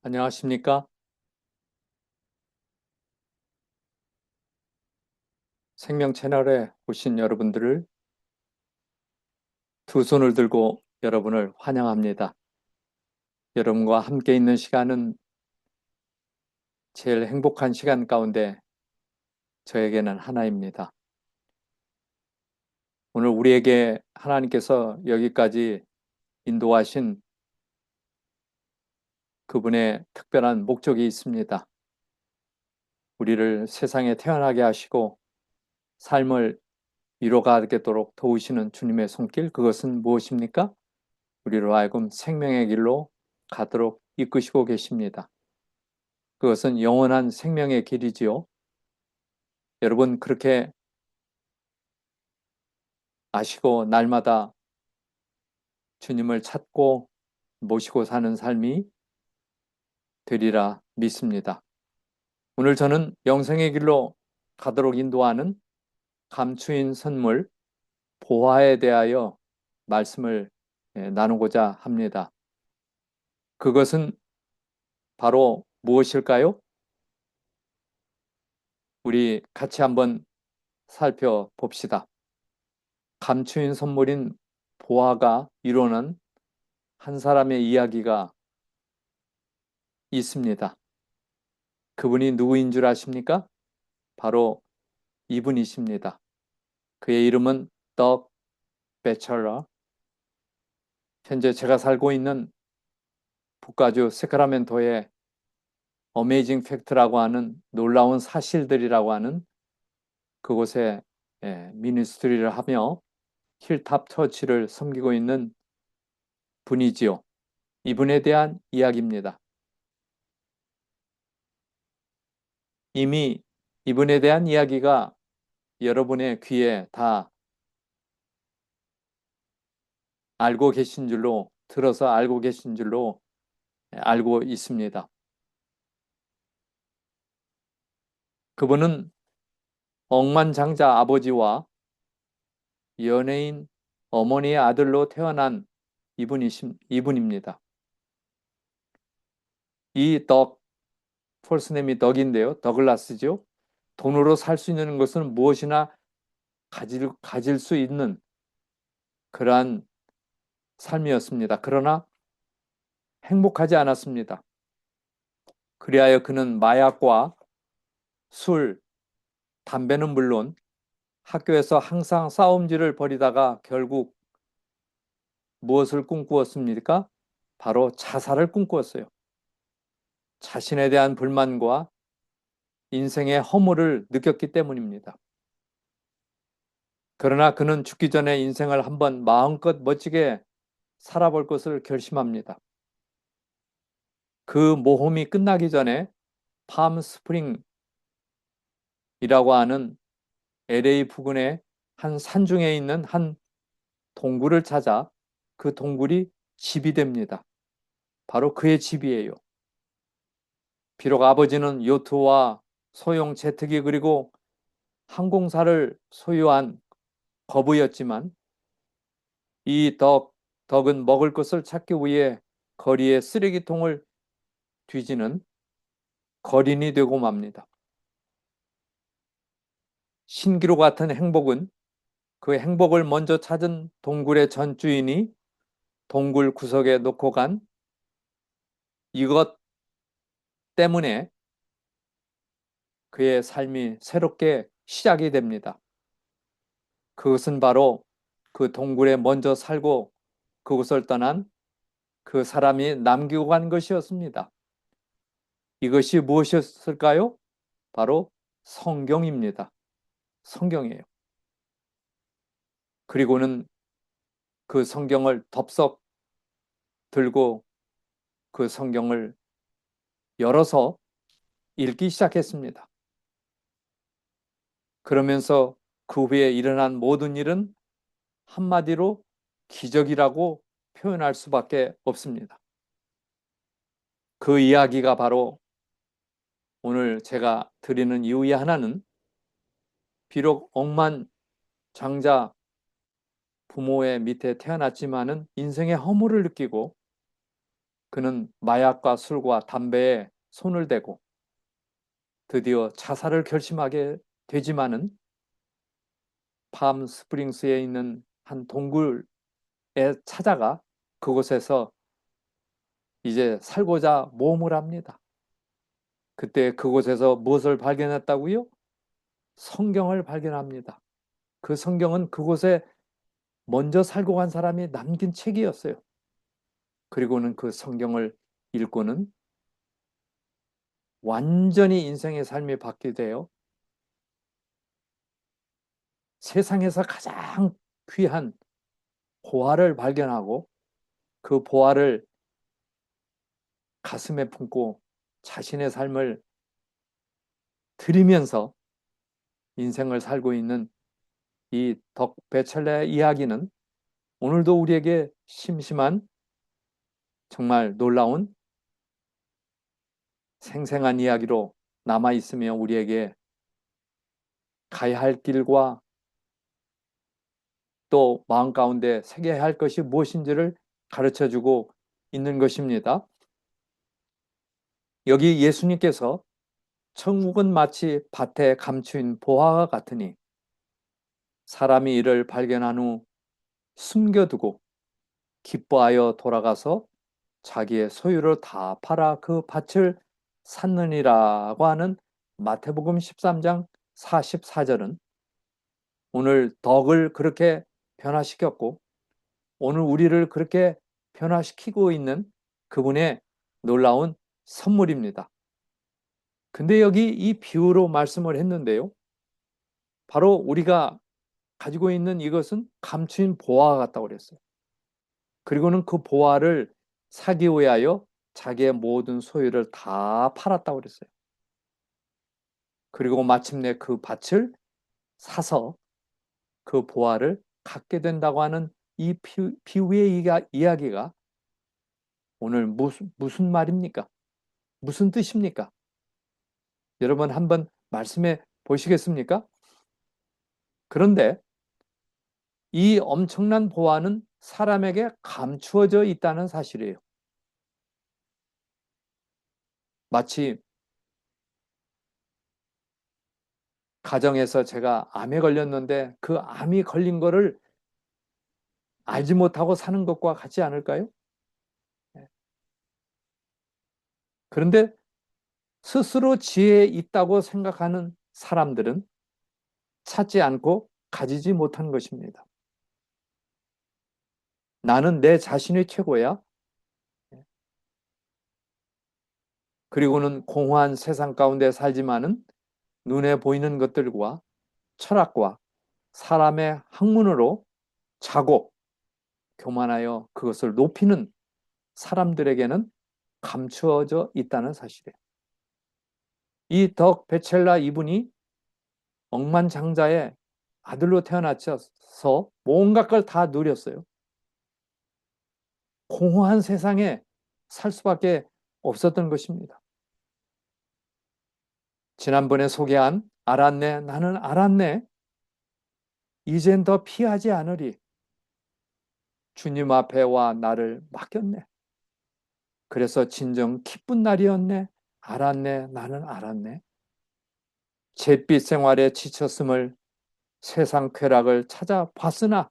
안녕하십니까? 생명 채널에 오신 여러분들을 두 손을 들고 여러분을 환영합니다. 여러분과 함께 있는 시간은 제일 행복한 시간 가운데 저에게는 하나입니다. 오늘 우리에게 하나님께서 여기까지 인도하신 그분의 특별한 목적이 있습니다. 우리를 세상에 태어나게 하시고 삶을 이뤄가겠도록 도우시는 주님의 손길, 그것은 무엇입니까? 우리로 하여금 생명의 길로 가도록 이끄시고 계십니다. 그것은 영원한 생명의 길이지요. 여러분 그렇게 아시고 날마다 주님을 찾고 모시고 사는 삶이 되리라 믿습니다. 오늘 저는 영생의 길로 가도록 인도하는 감추인 선물 보화에 대하여 말씀을 나누고자 합니다. 그것은 바로 무엇일까요? 우리 같이 한번 살펴봅시다. 감추인 선물인 보화가 이루는 한 사람의 이야기가 있습니다. 그분이 누구인 줄 아십니까? 바로 이분이십니다. 그의 이름은 덕 배철러. 현재 제가 살고 있는 북가주 세크라멘토의 어메이징 팩트라고 하는 놀라운 사실들이라고 하는 그곳에 미니스트리를 하며 힐탑 처치를 섬기고 있는 분이지요. 이분에 대한 이야기입니다. 이미 이분에 대한 이야기가 여러분의 귀에 다 알고 계신 줄로 들어서 알고 계신 줄로 알고 있습니다. 그분은 억만장자 아버지와 연예인 어머니의 아들로 태어난 이분입니다. 이 펄스네임이 덕인데요. 더글라스죠. 돈으로 살 수 있는 것은 무엇이나 가질 수 있는 그러한 삶이었습니다. 그러나 행복하지 않았습니다. 그리하여 그는 마약과 술, 담배는 물론 학교에서 항상 싸움질을 벌이다가 결국 무엇을 꿈꾸었습니까? 바로 자살을 꿈꾸었어요. 자신에 대한 불만과 인생의 허물을 느꼈기 때문입니다. 그러나 그는 죽기 전에 인생을 한번 마음껏 멋지게 살아볼 것을 결심합니다. 그 모험이 끝나기 전에 팜스프링이라고 하는 LA 부근의 한 산중에 있는 한 동굴을 찾아 그 동굴이 집이 됩니다. 바로 그의 집이에요. 비록 아버지는 요트와 소형 제트기 그리고 항공사를 소유한 거부였지만 이 덕은 먹을 것을 찾기 위해 거리에 쓰레기통을 뒤지는 거린이 되고 맙니다. 신기루 같은 행복은 그 행복을 먼저 찾은 동굴의 전 주인이 동굴 구석에 놓고 간 이것 때문에 그의 삶이 새롭게 시작이 됩니다. 그것은 바로 그 동굴에 먼저 살고 그곳을 떠난 그 사람이 남기고 간 것이었습니다. 이것이 무엇이었을까요? 바로 성경입니다. 성경이에요. 그리고는 그 성경을 덥석 들고 그 성경을 열어서 읽기 시작했습니다. 그러면서 그 후에 일어난 모든 일은 한마디로 기적이라고 표현할 수밖에 없습니다. 그 이야기가 바로 오늘 제가 드리는 이유의 하나는 비록 억만장자 부모의 밑에 태어났지만은 인생의 허물을 느끼고 그는 마약과 술과 담배에 손을 대고 드디어 자살을 결심하게 되지만은 팜 스프링스에 있는 한 동굴에 찾아가 그곳에서 이제 살고자 모험을 합니다. 그때 그곳에서 무엇을 발견했다고요? 성경을 발견합니다. 그 성경은 그곳에 먼저 살고 간 사람이 남긴 책이었어요. 그리고는 그 성경을 읽고는 완전히 인생의 삶이 바뀌되어 세상에서 가장 귀한 보화를 발견하고 그 보화를 가슴에 품고 자신의 삶을 드리면서 인생을 살고 있는 이 덕 베첼레의 이야기는 오늘도 우리에게 심심한 정말 놀라운 생생한 이야기로 남아있으며 우리에게 가야 할 길과 또 마음 가운데 새겨야 할 것이 무엇인지를 가르쳐주고 있는 것입니다. 여기 예수님께서 천국은 마치 밭에 감추인 보화와 같으니 사람이 이를 발견한 후 숨겨두고 기뻐하여 돌아가서 자기의 소유를 다 팔아 그 밭을 샀느니라고 하는 마태복음 13장 44절은 오늘 덕을 그렇게 변화시켰고 오늘 우리를 그렇게 변화시키고 있는 그분의 놀라운 선물입니다. 근데 여기 이 비유로 말씀을 했는데요. 바로 우리가 가지고 있는 이것은 감추인 보화와 같다고 그랬어요. 그리고는 그 보화를 사기 위하여 자기의 모든 소유를 다 팔았다고 그랬어요. 그리고 마침내 그 밭을 사서 그 보화를 갖게 된다고 하는 이 비유의 이야기가 오늘 무슨 말입니까? 무슨 뜻입니까? 여러분 한번 말씀해 보시겠습니까? 그런데 이 엄청난 보화는 사람에게 감추어져 있다는 사실이에요. 마치 가정에서 제가 암에 걸렸는데 그 암이 걸린 거를 알지 못하고 사는 것과 같지 않을까요? 그런데 스스로 지혜 있다고 생각하는 사람들은 찾지 않고 가지지 못한 것입니다. 나는 내 자신이 최고야. 그리고는 공허한 세상 가운데 살지만은 눈에 보이는 것들과 철학과 사람의 학문으로 자고 교만하여 그것을 높이는 사람들에게는 감추어져 있다는 사실이에요. 이 덕 베첼라 이분이 억만장자의 아들로 태어나서 온갖 걸 다 누렸어요. 공허한 세상에 살 수밖에 없었던 것입니다. 지난번에 소개한 알았네, 나는 알았네. 이젠 더 피하지 않으리. 주님 앞에 와 나를 맡겼네. 그래서 진정 기쁜 날이었네. 알았네, 나는 알았네. 잿빛 생활에 지쳤음을 세상 쾌락을 찾아봤으나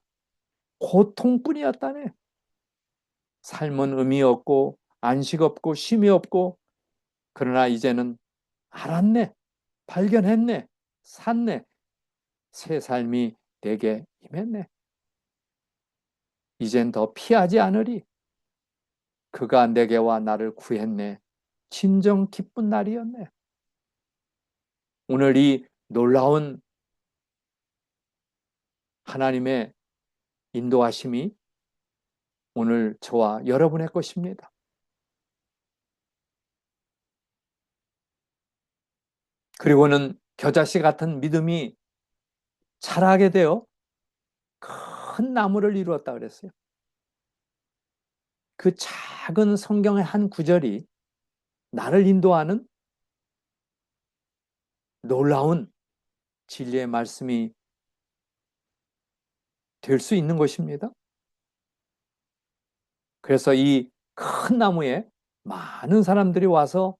고통뿐이었다네. 삶은 의미 없고 안식 없고 쉼이 없고 그러나 이제는 알았네. 발견했네. 샀네. 새 삶이 내게 임했네. 이젠 더 피하지 않으리. 그가 내게와 나를 구했네. 진정 기쁜 날이었네. 오늘 이 놀라운 하나님의 인도하심이 오늘 저와 여러분의 것입니다. 그리고는 겨자씨 같은 믿음이 자라게 되어 큰 나무를 이루었다 그랬어요. 그 작은 성경의 한 구절이 나를 인도하는 놀라운 진리의 말씀이 될 수 있는 것입니다. 그래서 이 큰 나무에 많은 사람들이 와서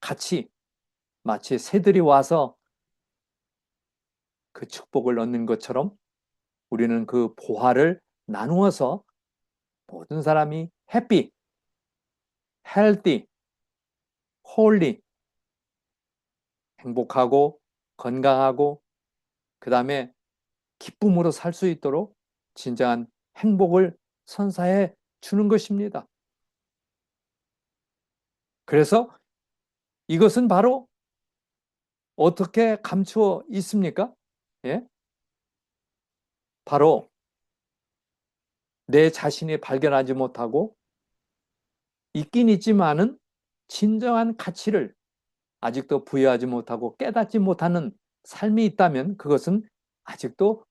같이 마치 새들이 와서 그 축복을 얻는 것처럼 우리는 그 보화를 나누어서 모든 사람이 happy, healthy, holy, 행복하고 건강하고 그 다음에 기쁨으로 살 수 있도록 진정한 행복을 선사해 주는 것입니다. 그래서 이것은 바로 어떻게 감추어 있습니까? 예? 바로 내 자신이 발견하지 못하고 있긴 있지만은 진정한 가치를 아직도 부여하지 못하고 깨닫지 못하는 삶이 있다면 그것은 아직도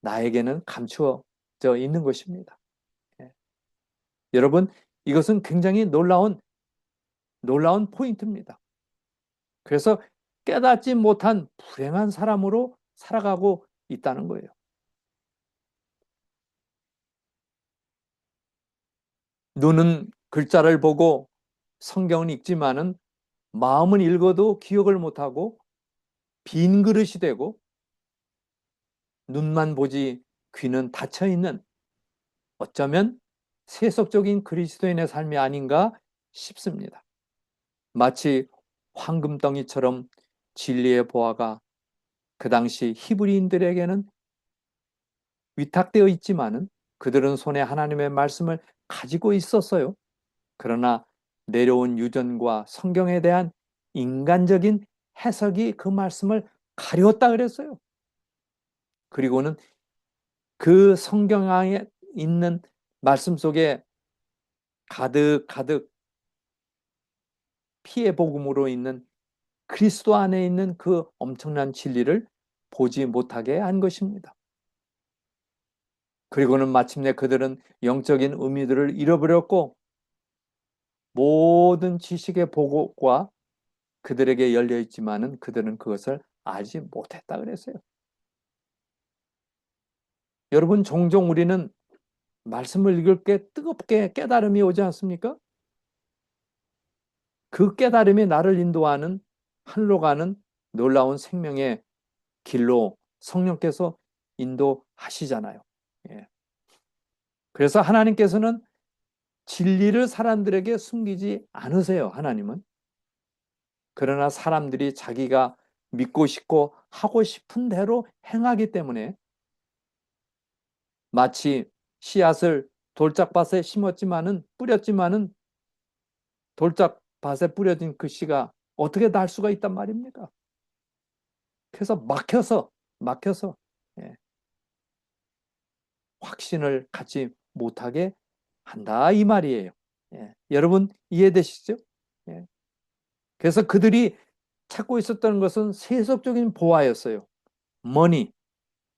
나에게는 감추어져 있는 것입니다. 예. 여러분, 이것은 굉장히 놀라운 포인트입니다. 그래서 깨닫지 못한 불행한 사람으로 살아가고 있다는 거예요. 눈은 글자를 보고 성경은 읽지만은 마음은 읽어도 기억을 못하고 빈 그릇이 되고 눈만 보지 귀는 닫혀 있는 어쩌면 세속적인 그리스도인의 삶이 아닌가 싶습니다. 마치 황금덩이처럼 진리의 보화가 그 당시 히브리인들에게는 위탁되어 있지만은 그들은 손에 하나님의 말씀을 가지고 있었어요. 그러나 내려온 유전과 성경에 대한 인간적인 해석이 그 말씀을 가려웠다 그랬어요. 그리고는 그 성경에 있는 말씀 속에 가득 피해 복음으로 있는 그리스도 안에 있는 그 엄청난 진리를 보지 못하게 한 것입니다. 그리고는 마침내 그들은 영적인 의미들을 잃어버렸고 모든 지식의 보고가 그들에게 열려 있지만은 그들은 그것을 알지 못했다 그랬어요. 여러분, 종종 우리는 말씀을 읽을 때 뜨겁게 깨달음이 오지 않습니까? 그 깨달음이 나를 인도하는 하늘로 가는 놀라운 생명의 길로 성령께서 인도하시잖아요. 예. 그래서 하나님께서는 진리를 사람들에게 숨기지 않으세요, 하나님은. 그러나 사람들이 자기가 믿고 싶고 하고 싶은 대로 행하기 때문에 마치 씨앗을 돌짝밭에 심었지만은 뿌렸지만은 돌짝밭에 뿌려진 그 씨가 어떻게 날 수가 있단 말입니까? 그래서 막혀서 예, 확신을 갖지 못하게 한다 이 말이에요. 예, 여러분 이해되시죠? 예. 그래서 그들이 찾고 있었던 것은 세속적인 보화였어요. 머니,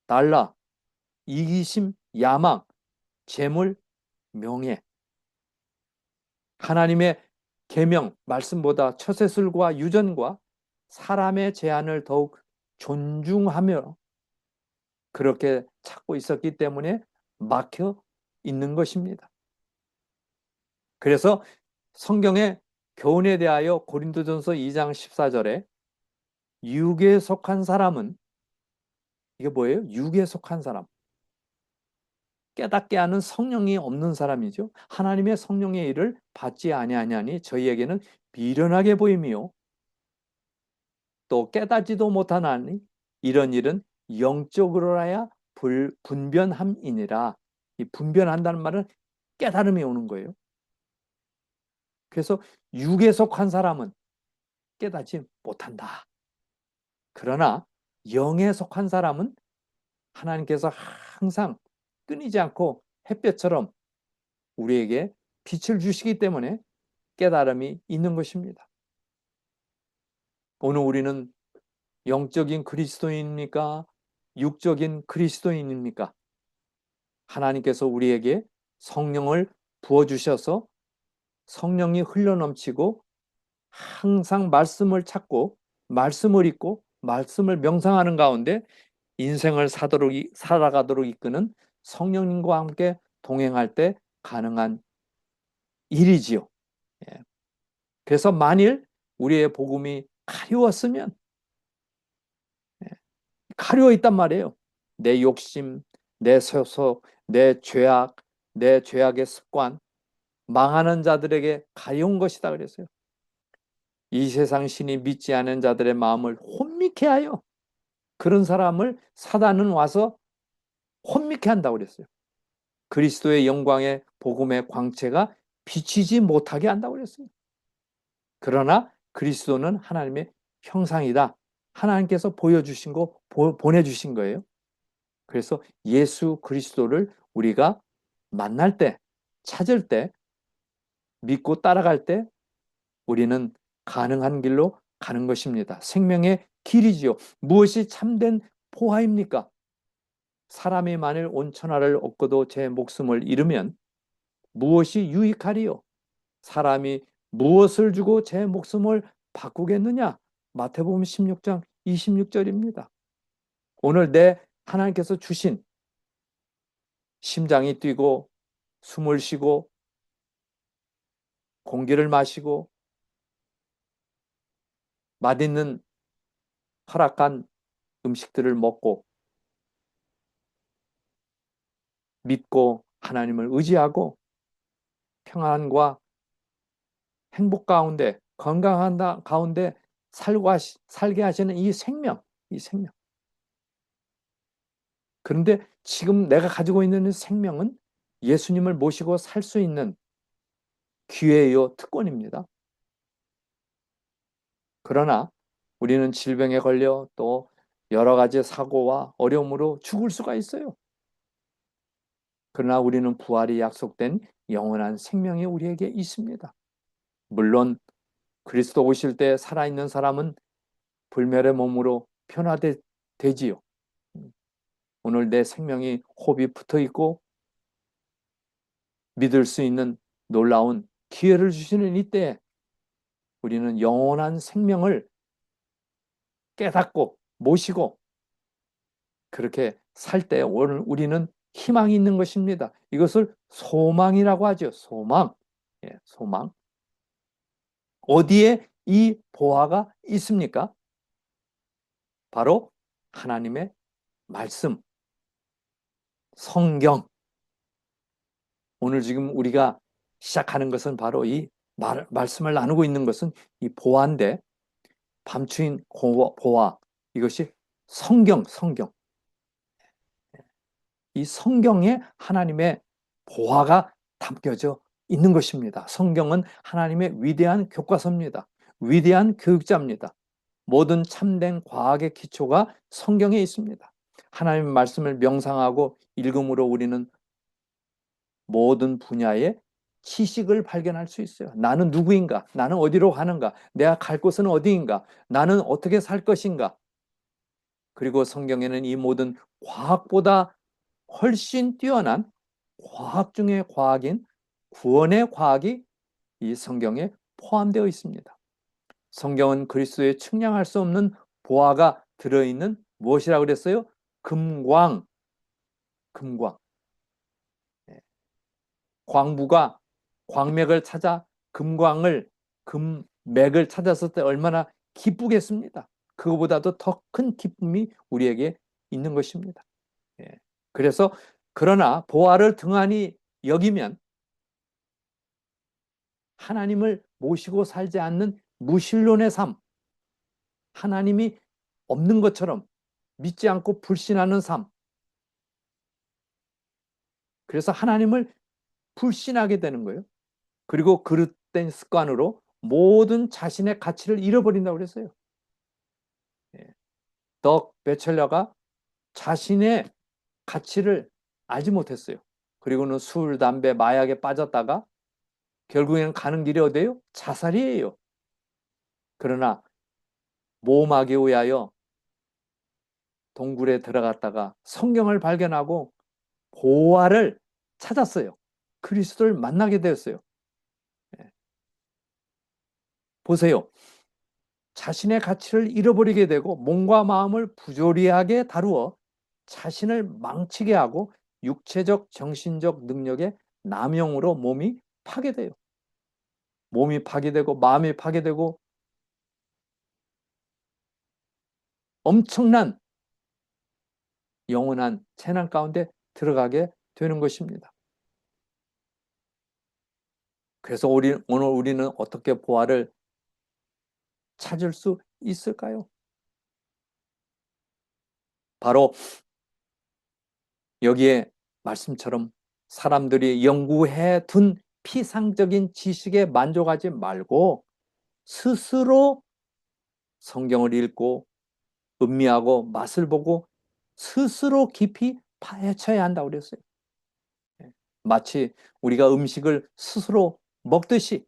달러, 이기심, 야망, 재물, 명예. 하나님의 계명, 말씀보다 처세술과 유전과 사람의 제안을 더욱 존중하며 그렇게 찾고 있었기 때문에 막혀 있는 것입니다. 그래서 성경의 교훈에 대하여 고린도전서 2장 14절에 육에 속한 사람은 이게 뭐예요? 육에 속한 사람. 깨닫게 하는 성령이 없는 사람이죠. 하나님의 성령의 일을 받지 아니하냐니 저희에게는 미련하게 보임이요. 또 깨닫지도 못하나니 이런 일은 영적으로라야 분변함이니라. 이 분변한다는 말은 깨달음이 오는 거예요. 그래서 육에 속한 사람은 깨닫지 못한다. 그러나 영에 속한 사람은 하나님께서 항상 끊이지 않고 햇볕처럼 우리에게 빛을 주시기 때문에 깨달음이 있는 것입니다. 오늘 우리는 영적인 그리스도인입니까? 육적인 그리스도인입니까? 하나님께서 우리에게 성령을 부어주셔서 성령이 흘러넘치고 항상 말씀을 찾고 말씀을 읽고 말씀을 명상하는 가운데 인생을 살아가도록 이끄는 성령님과 함께 동행할 때 가능한 일이지요. 예. 그래서 만일 우리의 복음이 가리웠으면, 예, 가리워 있단 말이에요. 내 욕심, 내 소속, 내 죄악, 내 죄악의 습관, 망하는 자들에게 가려운 것이다 그랬어요. 이 세상 신이 믿지 않은 자들의 마음을 혼미케 하여, 그런 사람을 사단은 와서 혼미케 한다고 그랬어요. 그리스도의 영광의 복음의 광채가 비치지 못하게 한다고 그랬어요. 그러나 그리스도는 하나님의 형상이다. 하나님께서 보여주신 거, 보내주신 거예요. 그래서 예수 그리스도를 우리가 만날 때, 찾을 때, 믿고 따라갈 때 우리는 가능한 길로 가는 것입니다. 생명의 길이지요. 무엇이 참된 보화입니까? 사람이 만일 온 천하를 얻고도 제 목숨을 잃으면 무엇이 유익하리요? 사람이 무엇을 주고 제 목숨을 바꾸겠느냐? 마태복음 16장 26절입니다. 오늘 내 하나님께서 주신 심장이 뛰고 숨을 쉬고 공기를 마시고 맛있는 허락한 음식들을 먹고 믿고 하나님을 의지하고 평안과 행복 가운데 건강한 가운데 살게 하시는 이 생명. 그런데 지금 내가 가지고 있는 생명은 예수님을 모시고 살 수 있는 기회요, 특권입니다. 그러나 우리는 질병에 걸려 또 여러 가지 사고와 어려움으로 죽을 수가 있어요. 그러나 우리는 부활이 약속된 영원한 생명이 우리에게 있습니다. 물론 그리스도 오실 때 살아있는 사람은 불멸의 몸으로 변화되지요. 오늘 내 생명이 호흡이 붙어 있고 믿을 수 있는 놀라운 기회를 주시는 이때 우리는 영원한 생명을 깨닫고 모시고 그렇게 살 때 오늘 우리는 희망이 있는 것입니다. 이것을 소망이라고 하죠. 소망. 예, 소망. 어디에 이 보화가 있습니까? 바로 하나님의 말씀, 성경. 오늘 지금 우리가 시작하는 것은 바로 이 말씀을 나누고 있는 것은 이 보화인데, 밤추인 보화, 이것이 성경. 이 성경에 하나님의 보화가 담겨져 있는 것입니다. 성경은 하나님의 위대한 교과서입니다. 위대한 교육자입니다. 모든 참된 과학의 기초가 성경에 있습니다. 하나님의 말씀을 명상하고 읽음으로 우리는 모든 분야의 지식을 발견할 수 있어요. 나는 누구인가? 나는 어디로 가는가? 내가 갈 곳은 어디인가? 나는 어떻게 살 것인가? 그리고 성경에는 이 모든 과학보다 훨씬 뛰어난 과학 중의 과학인 구원의 과학이 이 성경에 포함되어 있습니다. 성경은 그리스도의 측량할 수 없는 보화가 들어있는 무엇이라고 그랬어요? 금광. 광부가 광맥을 찾아 금맥을 찾았을 때 얼마나 기쁘겠습니다. 그거보다도 더 큰 기쁨이 우리에게 있는 것입니다. 그래서 그러나 보화를 등한히 여기면 하나님을 모시고 살지 않는 무신론의 삶, 하나님이 없는 것처럼 믿지 않고 불신하는 삶, 그래서 하나님을 불신하게 되는 거예요. 그리고 그릇된 습관으로 모든 자신의 가치를 잃어버린다고 그랬어요. 덕 베첼러가 자신의 가치를 알지 못했어요. 그리고는 술, 담배, 마약에 빠졌다가 결국에는 가는 길이 어디예요? 자살이에요. 그러나 모험하기 위하여 동굴에 들어갔다가 성경을 발견하고 보화를 찾았어요. 그리스도를 만나게 되었어요. 보세요. 자신의 가치를 잃어버리게 되고 몸과 마음을 부조리하게 다루어 자신을 망치게 하고 육체적, 정신적 능력의 남용으로 몸이 파괴돼요. 몸이 파괴되고 마음이 파괴되고 엄청난 영원한 재난 가운데 들어가게 되는 것입니다. 그래서 오늘 우리는 어떻게 보화를 찾을 수 있을까요? 바로 여기에 말씀처럼 사람들이 연구해 둔 피상적인 지식에 만족하지 말고 스스로 성경을 읽고 음미하고 맛을 보고 스스로 깊이 파헤쳐야 한다고 그랬어요. 마치 우리가 음식을 스스로 먹듯이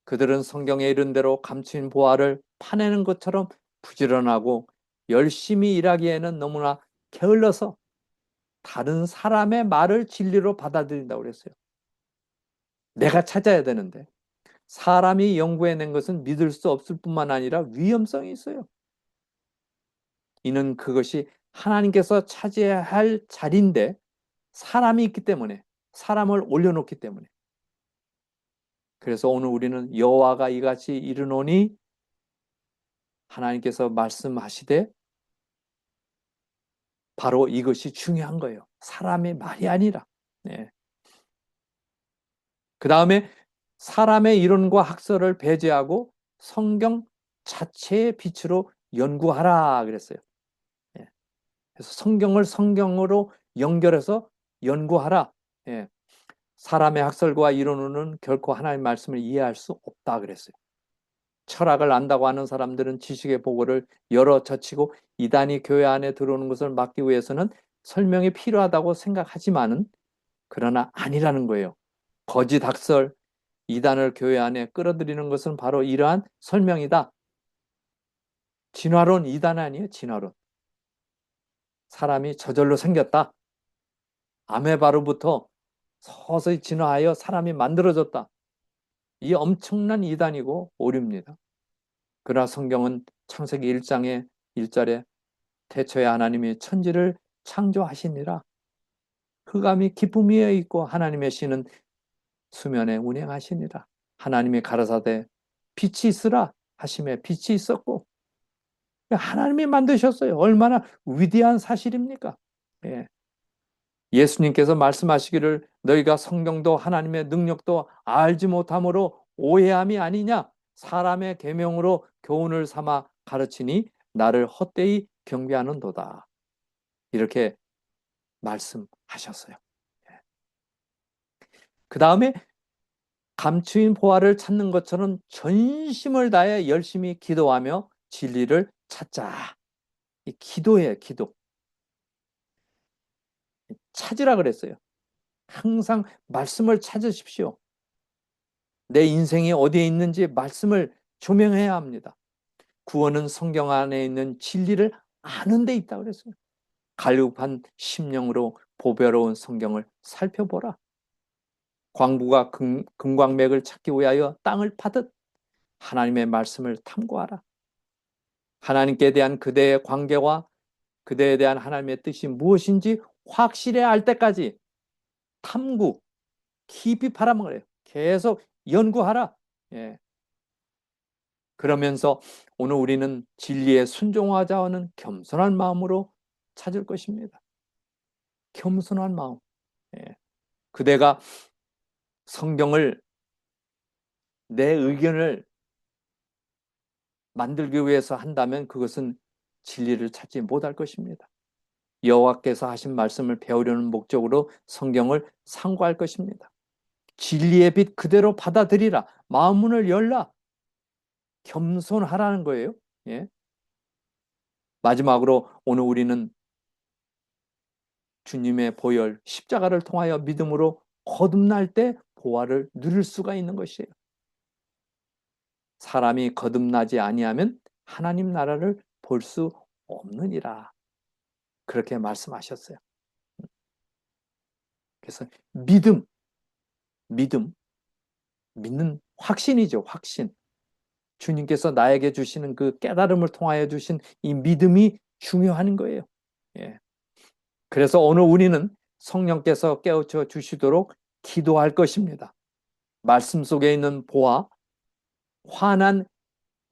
그들은 성경에 이른 대로 감추인 보화를 파내는 것처럼 부지런하고 열심히 일하기에는 너무나 게을러서 다른 사람의 말을 진리로 받아들인다고 그랬어요. 내가 찾아야 되는데 사람이 연구해낸 것은 믿을 수 없을 뿐만 아니라 위험성이 있어요. 이는 그것이 하나님께서 차지해야 할 자리인데 사람이 있기 때문에, 사람을 올려놓기 때문에. 그래서 오늘 우리는 여호와가 이같이 이르노니 하나님께서 말씀하시되 바로 이것이 중요한 거예요. 사람의 말이 아니라. 네. 그 다음에 사람의 이론과 학설을 배제하고 성경 자체의 빛으로 연구하라 그랬어요. 예. 그래서 성경을 성경으로 연결해서 연구하라. 예. 사람의 학설과 이론으로는 결코 하나님의 말씀을 이해할 수 없다 그랬어요. 철학을 안다고 하는 사람들은 지식의 보고를 열어 젖히고 이단이 교회 안에 들어오는 것을 막기 위해서는 설명이 필요하다고 생각하지만은 그러나 아니라는 거예요. 거짓 학설, 이단을 교회 안에 끌어들이는 것은 바로 이러한 설명이다. 진화론 이단 아니에요, 진화론. 사람이 저절로 생겼다. 아메바로부터 서서히 진화하여 사람이 만들어졌다. 이 엄청난 이단이고 오류입니다. 그러나 성경은 창세기 1장의 1절에 태초에 하나님이 천지를 창조하시니라. 흑암이 기쁨 위에 있고 하나님의 신은 수면에 운행하시니라. 하나님이 가라사대 빛이 있으라 하심에 빛이 있었고 하나님이 만드셨어요. 얼마나 위대한 사실입니까? 예. 예수님께서 말씀하시기를 너희가 성경도 하나님의 능력도 알지 못함으로 오해함이 아니냐? 사람의 계명으로 교훈을 삼아 가르치니 나를 헛되이 경배하는도다. 이렇게 말씀하셨어요. 그 다음에 감추인 보화를 찾는 것처럼 전심을 다해 열심히 기도하며 진리를 찾자. 이 기도예요, 기도. 찾으라 그랬어요. 항상 말씀을 찾으십시오. 내 인생이 어디에 있는지 말씀을 조명해야 합니다. 구원은 성경 안에 있는 진리를 아는 데 있다고 그랬어요. 갈급한 심령으로 보배로운 성경을 살펴보라. 광부가 금광맥을 찾기 위하여 땅을 파듯 하나님의 말씀을 탐구하라. 하나님께 대한 그대의 관계와 그대에 대한 하나님의 뜻이 무엇인지 확실히 알 때까지 탐구, 깊이 팔아먹어요. 계속 연구하라. 예. 그러면서 오늘 우리는 진리에 순종하자 하는 겸손한 마음으로 찾을 것입니다. 겸손한 마음. 예. 그대가 성경을 내 의견을 만들기 위해서 한다면 그것은 진리를 찾지 못할 것입니다. 여호와께서 하신 말씀을 배우려는 목적으로 성경을 상고할 것입니다. 진리의 빛 그대로 받아들이라. 마음 문을 열라. 겸손하라는 거예요. 예. 마지막으로 오늘 우리는 주님의 보혈 십자가를 통하여 믿음으로 거듭날 때 보화를 누릴 수가 있는 것이에요. 사람이 거듭나지 아니하면 하나님 나라를 볼 수 없느니라. 그렇게 말씀하셨어요. 그래서 믿는 확신이죠. 확신. 주님께서 나에게 주시는 그 깨달음을 통하여 주신 이 믿음이 중요한 거예요. 예. 그래서 오늘 우리는 성령께서 깨우쳐 주시도록 기도할 것입니다. 말씀 속에 있는 보화, 환한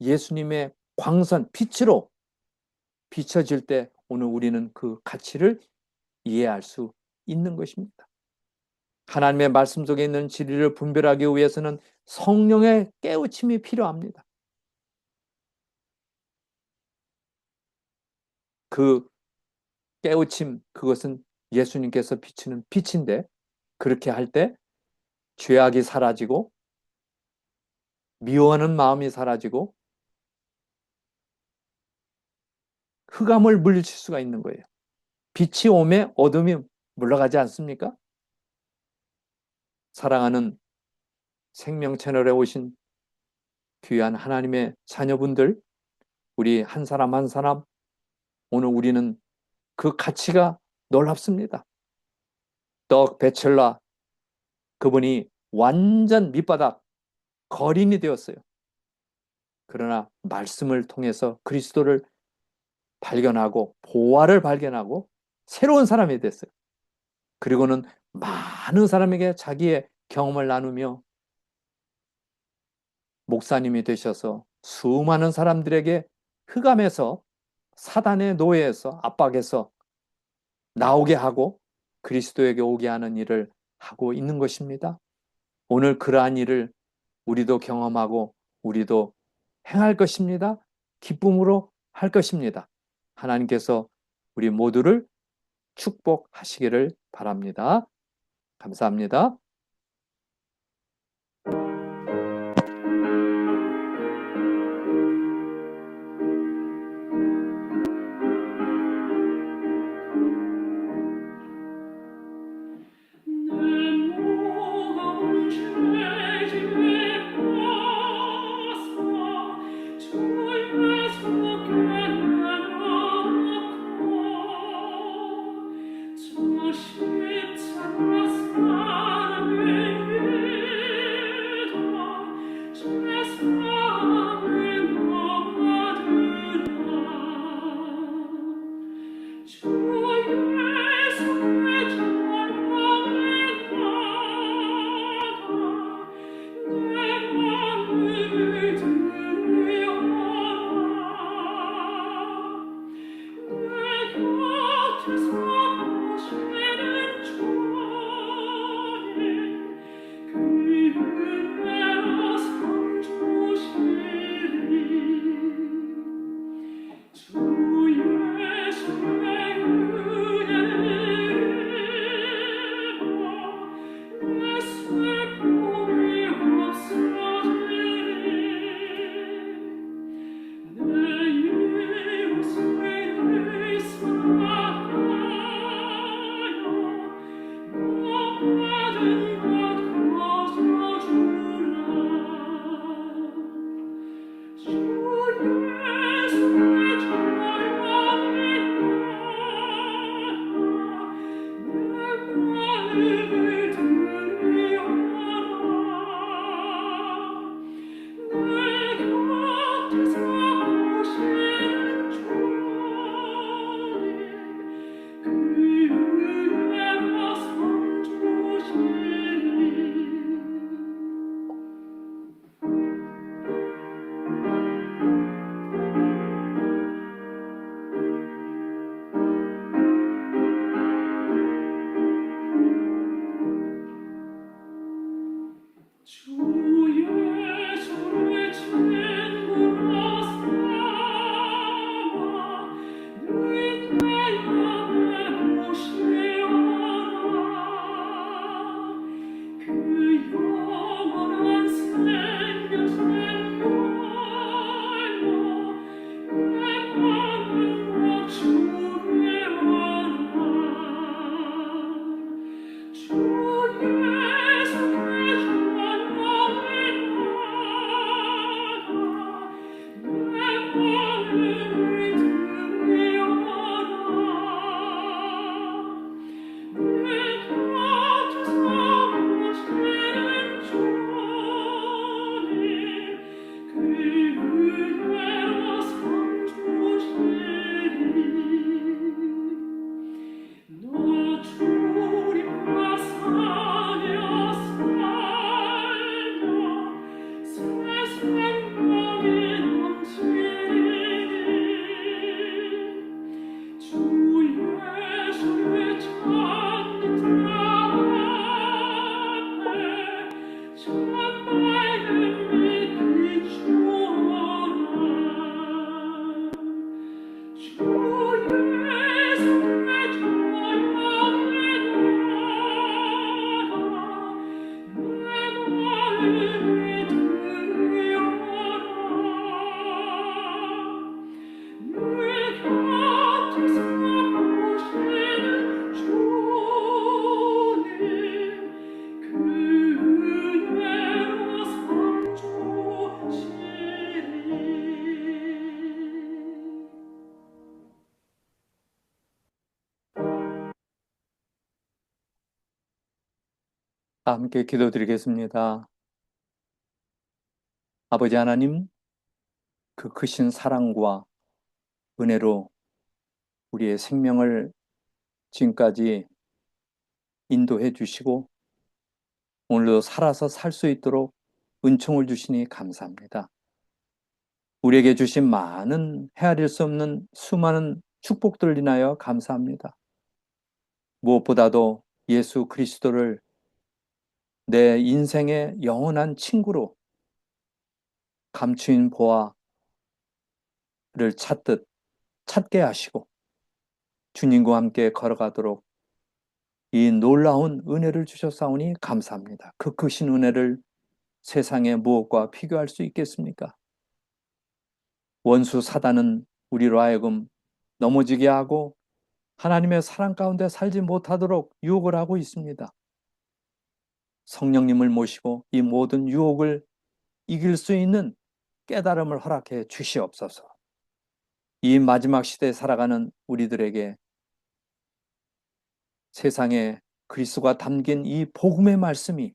예수님의 광선, 빛으로 비춰질 때 오늘 우리는 그 가치를 이해할 수 있는 것입니다. 하나님의 말씀 속에 있는 진리를 분별하기 위해서는 성령의 깨우침이 필요합니다. 그 깨우침, 그것은 예수님께서 비추는 빛인데, 그렇게 할 때 죄악이 사라지고 미워하는 마음이 사라지고 흑암을 물리칠 수가 있는 거예요. 빛이 오매 어둠이 물러가지 않습니까? 사랑하는 생명 채널에 오신 귀한 하나님의 자녀분들, 우리 한 사람 한 사람, 오늘 우리는 그 가치가 놀랍습니다. 더 배철라, 그분이 완전 밑바닥 거린이 되었어요. 그러나 말씀을 통해서 그리스도를 발견하고 보화를 발견하고 새로운 사람이 됐어요. 그리고는 많은 사람에게 자기의 경험을 나누며 목사님이 되셔서 수많은 사람들에게 흑암에서, 사단의 노예에서, 압박에서 나오게 하고 그리스도에게 오게 하는 일을 하고 있는 것입니다. 오늘 그러한 일을 우리도 경험하고 우리도 행할 것입니다. 기쁨으로 할 것입니다. 하나님께서 우리 모두를 축복하시기를 바랍니다. 감사합니다. 함께 기도드리겠습니다. 아버지 하나님, 그 크신 사랑과 은혜로 우리의 생명을 지금까지 인도해 주시고 오늘도 살아서 살 수 있도록 은총을 주시니 감사합니다. 우리에게 주신 많은 헤아릴 수 없는 수많은 축복들을 인하여 감사합니다. 무엇보다도 예수 그리스도를 내 인생의 영원한 친구로 감추인 보화를 찾듯 찾게 하시고 주님과 함께 걸어가도록 이 놀라운 은혜를 주셨사오니 감사합니다. 그 크신 은혜를 세상에 무엇과 비교할 수 있겠습니까? 원수 사단은 우리로 하여금 넘어지게 하고 하나님의 사랑 가운데 살지 못하도록 유혹을 하고 있습니다. 성령님을 모시고 이 모든 유혹을 이길 수 있는 깨달음을 허락해 주시옵소서. 이 마지막 시대에 살아가는 우리들에게 세상에 그리스도가 담긴 이 복음의 말씀이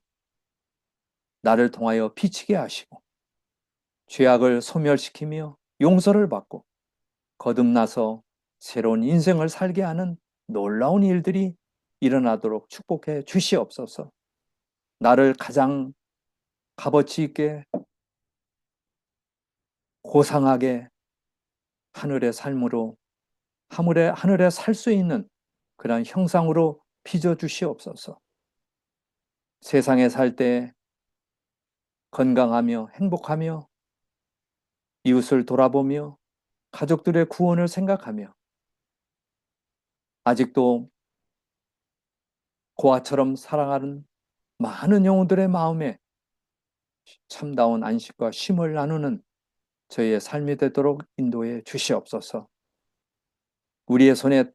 나를 통하여 비치게 하시고 죄악을 소멸시키며 용서를 받고 거듭나서 새로운 인생을 살게 하는 놀라운 일들이 일어나도록 축복해 주시옵소서. 나를 가장 값어치 있게 고상하게 하늘의 삶으로 하늘에 살 수 있는 그런 형상으로 빚어 주시옵소서. 세상에 살 때 건강하며 행복하며 이웃을 돌아보며 가족들의 구원을 생각하며 아직도 고아처럼 사랑하는 많은 영혼들의 마음에 참다운 안식과 쉼을 나누는 저희의 삶이 되도록 인도해 주시옵소서. 우리의 손에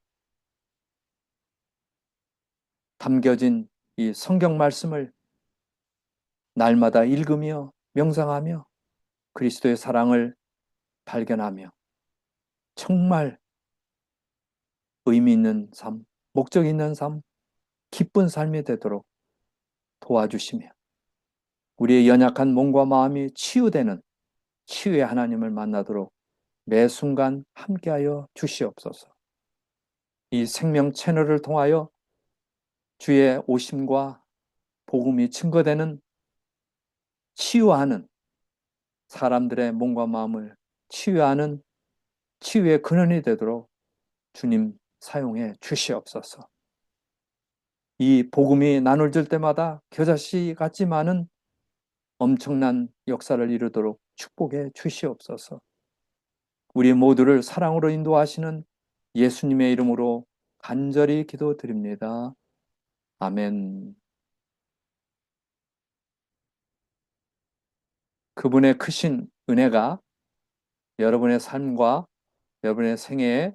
담겨진 이 성경 말씀을 날마다 읽으며 명상하며 그리스도의 사랑을 발견하며 정말 의미 있는 삶, 목적 있는 삶, 기쁜 삶이 되도록 도와주시며 우리의 연약한 몸과 마음이 치유되는 치유의 하나님을 만나도록 매 순간 함께하여 주시옵소서. 이 생명 채널을 통하여 주의 오심과 복음이 증거되는 치유하는 사람들의 몸과 마음을 치유하는 치유의 근원이 되도록 주님 사용해 주시옵소서. 이 복음이 나눌질 때마다 겨자씨 같지만은 엄청난 역사를 이루도록 축복해 주시옵소서. 우리 모두를 사랑으로 인도하시는 예수님의 이름으로 간절히 기도드립니다. 아멘. 그분의 크신 은혜가 여러분의 삶과 여러분의 생애에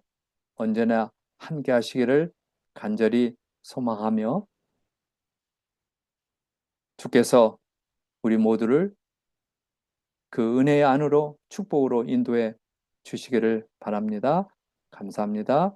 언제나 함께 하시기를 간절히 소망하며 주께서 우리 모두를 그 은혜의 안으로 축복으로 인도해 주시기를 바랍니다. 감사합니다.